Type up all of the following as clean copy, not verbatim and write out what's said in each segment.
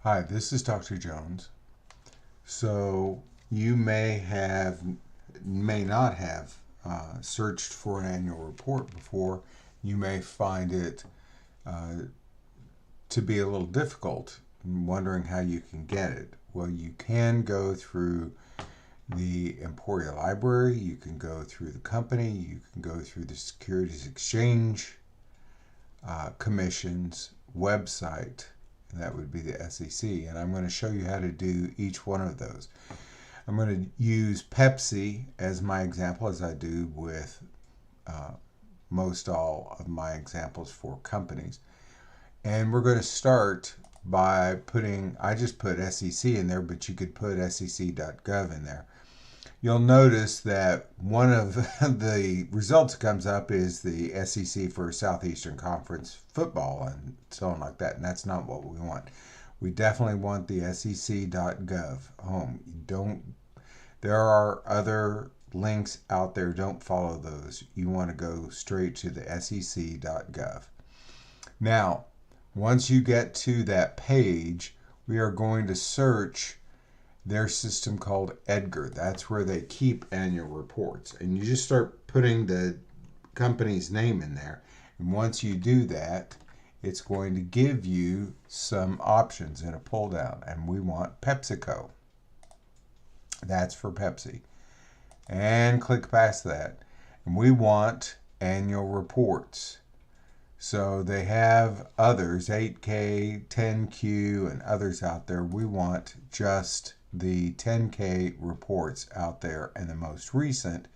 Hi, this is Dr. Jones. So you may not have searched for an annual report before. You may find it uh, to be a little difficult and wondering how you can get it. Well, you can go through the Emporia Library, you can go through the company, you can go through the Securities Exchange Commission's website. That would be the SEC, and I'm going to show you how to do each one of those. I'm going to use Pepsi as my example, as I do with uh, most all of my examples for companies. And we're going to start by I just put SEC in there, but you could put sec.gov in there. You'll notice that one of the results that comes up is the SEC for Southeastern Conference football and so on like that, and that's not what we want. We definitely want the sec.gov home. There are other links out there. Don't follow those. You want to go straight to the sec.gov. Now, once you get to that page, we are going to search their system called Edgar. That's where they keep annual reports. And you just start putting the company's name in there. And once you do that, it's going to give you some options in a pull down. And we want PepsiCo. That's for Pepsi. And click past that. And we want annual reports. So they have others, 8K, 10Q, and others out there. We want just the 10K reports out there, and the most recent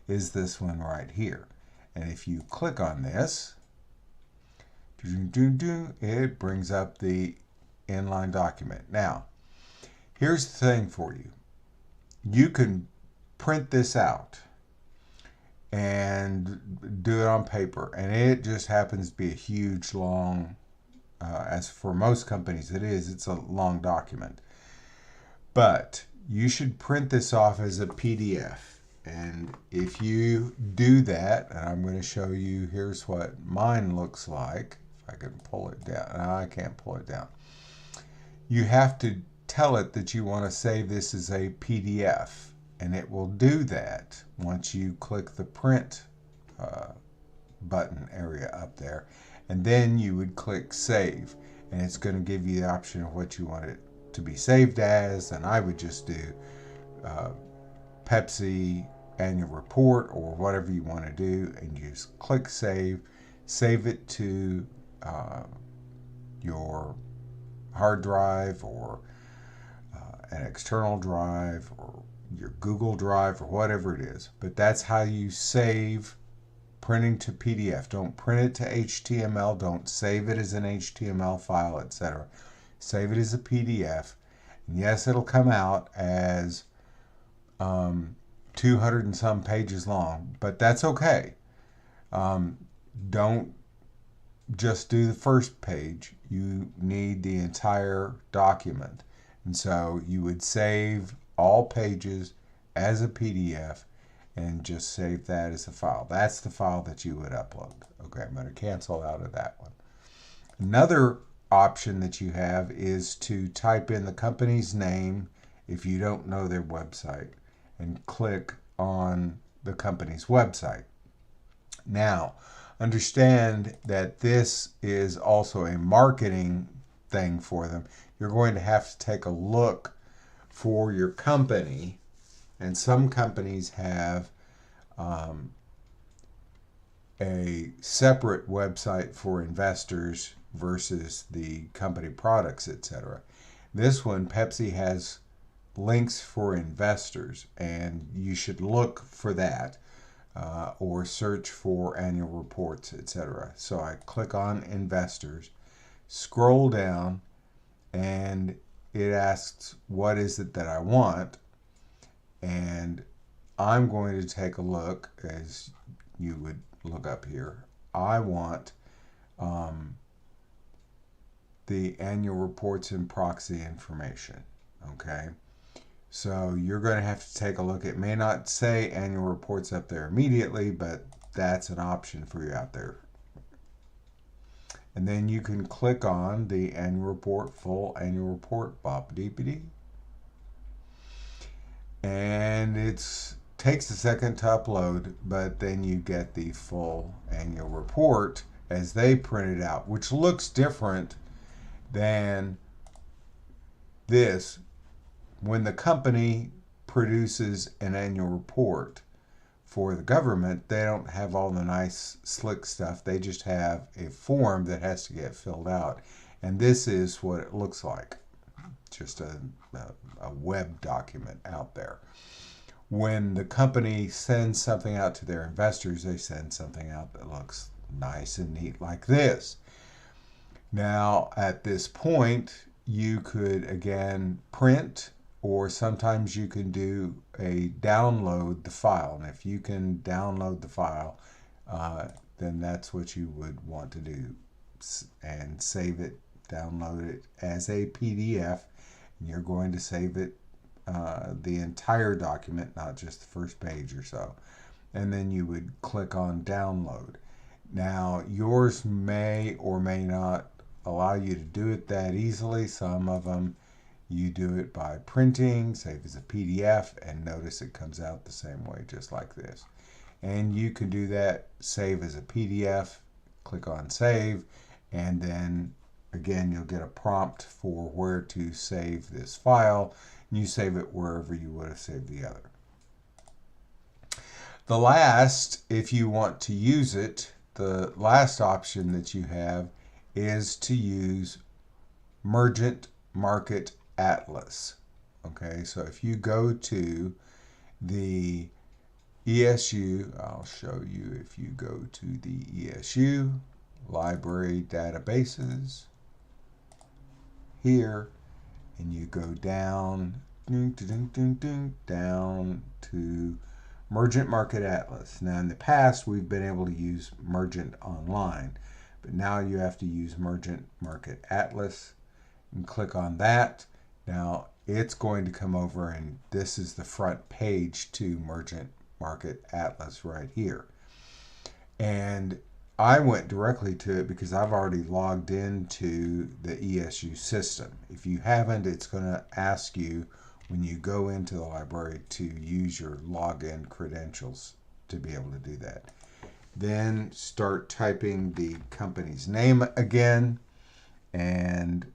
is this one right here. And if you click on this, it brings up the inline document. Now, here's the thing for you. You can print this out and do it on paper, and it just happens to be a huge, long, as for most companies it's a long document. But you should print this off as a PDF. And if you do that, and I'm going to show you, here's what mine looks like. If I can pull it down. No, I can't pull it down. You have to tell it that you want to save this as a PDF. And it will do that once you click the print button area up there. And then you would click save. And it's going to give you the option of what you want it to be saved as. And I would just do Pepsi annual report or whatever you want to do. And you just click save. Save it to your hard drive or an external drive or your Google Drive or whatever it is. But that's how you save printing to PDF. Don't print it to HTML. Don't save it as an HTML file, etc. Save it as a PDF. And yes, it'll come out as 200 and some pages long, but that's okay. Don't just do the first page. You need the entire document. And so you would save all pages as a PDF and just save that as a file. That's the file that you would upload. Okay, I'm going to cancel out of that one. Another option that you have is to type in the company's name if you don't know their website and click on the company's website. Now, understand that this is also a marketing thing for them. You're going to have to take a look for your company, and some companies have a separate website for investors versus the company products, etc. This one, Pepsi, has links for investors, and you should look for that or search for annual reports, etc. So I click on investors, scroll down, and it asks what is it that I want, and I'm going to take a look, as you would look up here. I want the annual reports and proxy information. Okay, so you're going to have to take a look. It may not say annual reports up there immediately, but that's an option for you out there. And then you can click on the annual report, full annual report, bop-a-deep-a-dee. And it takes a second to upload, but then you get the full annual report as they print it out, which looks different than this. When the company produces an annual report for the government, they don't have all the nice slick stuff. They just have a form that has to get filled out. And this is what it looks like. Just a web document out there. When the company sends something out to their investors, they send something out that looks nice and neat like this. Now, at this point, you could again print, or sometimes you can do a download the file. And if you can download the file, then that's what you would want to do, and save it, download it as a PDF. And you're going to save it, the entire document, not just the first page or so. And then you would click on download. Now, yours may or may not allow you to do it that easily. Some of them you do it by printing, save as a PDF, and notice it comes out the same way, just like this. And you can do that, save as a PDF, click on save, and then again you'll get a prompt for where to save this file, and you save it wherever you would have saved the other. The last, if you want to use it, the last option that you have is to use Merchant Market Atlas. Okay, so if you go to the ESU, I'll show you. If you go to the ESU library databases here, and you go down down to Merchant Market Atlas. Now, in the past, we've been able to use Merchant Online, but now you have to use Merchant Market Atlas, and click on that. Now, it's going to come over, and this is the front page to Merchant Market Atlas right here. And I went directly to it because I've already logged into the ESU system. If you haven't, it's going to ask you when you go into the library to use your login credentials to be able to do that. Then start typing the company's name again, and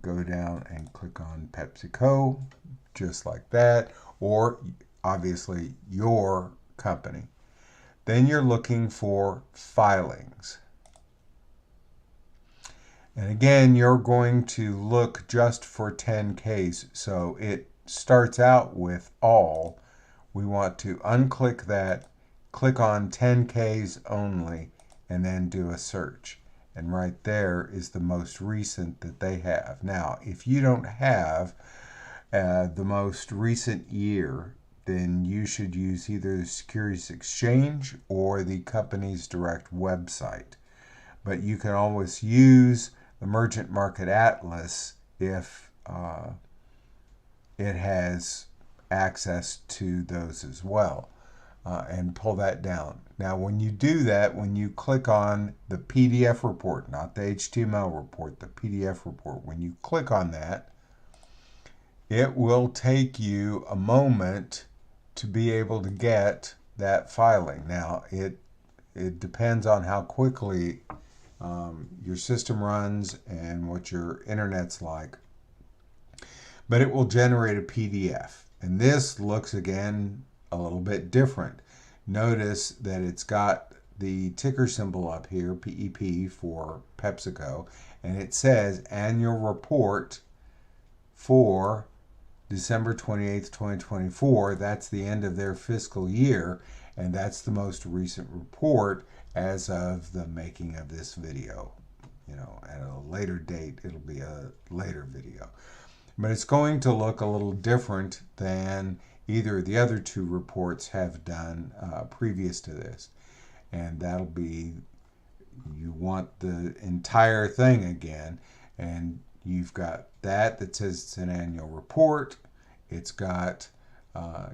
go down and click on PepsiCo, just like that, or obviously your company. Then you're looking for filings. And again, you're going to look just for 10Ks. So it starts out with all. We want to unclick that, click on 10Ks only, and then do a search. And right there is the most recent that they have. Now, if you don't have the most recent year, then you should use either the Securities Exchange or the company's direct website. But you can always use the Merchant Market Atlas if it has access to those as well, and pull that down. Now, when you do that, when you click on the PDF report, not the HTML report, the PDF report, when you click on that, it will take you a moment to be able to get that filing. Now, it depends on how quickly your system runs and what your internet's like, but it will generate a PDF. And this looks, again, a little bit different. Notice that it's got the ticker symbol up here, PEP, for PepsiCo, and it says annual report for December 28th, 2024. That's the end of their fiscal year, and that's the most recent report as of the making of this video. You know, at a later date, it'll be a later video. But it's going to look a little different than either of the other two reports have done previous to this. And that'll be, you want the entire thing again, and you've got that says it's an annual report. It's got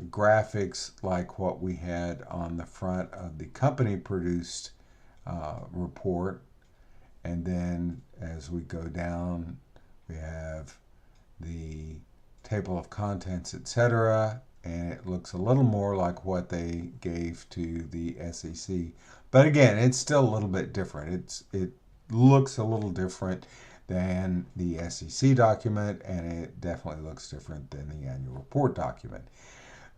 graphics like what we had on the front of the company produced report. And then as we go down, we have the table of contents, etc. And it looks a little more like what they gave to the SEC. But again, it's still a little bit different. It looks a little different than the SEC document, and it definitely looks different than the annual report document.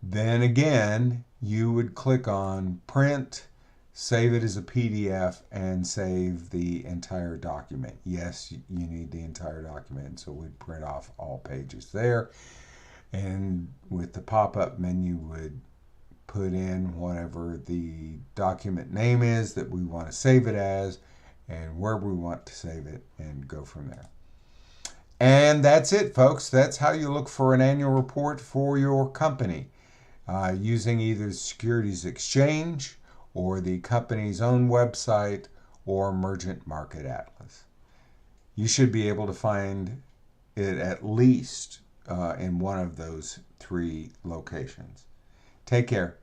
Then again, you would click on print, save it as a PDF, and save the entire document. Yes, you need the entire document, so we'd print off all pages there. And with the pop-up menu, would put in whatever the document name is that we want to save it as, and where we want to save it, and go from there. And that's it, folks. That's how you look for an annual report for your company, using either Securities Exchange or the company's own website or Mergent Market Atlas. You should be able to find it at least in one of those 3 locations. Take care.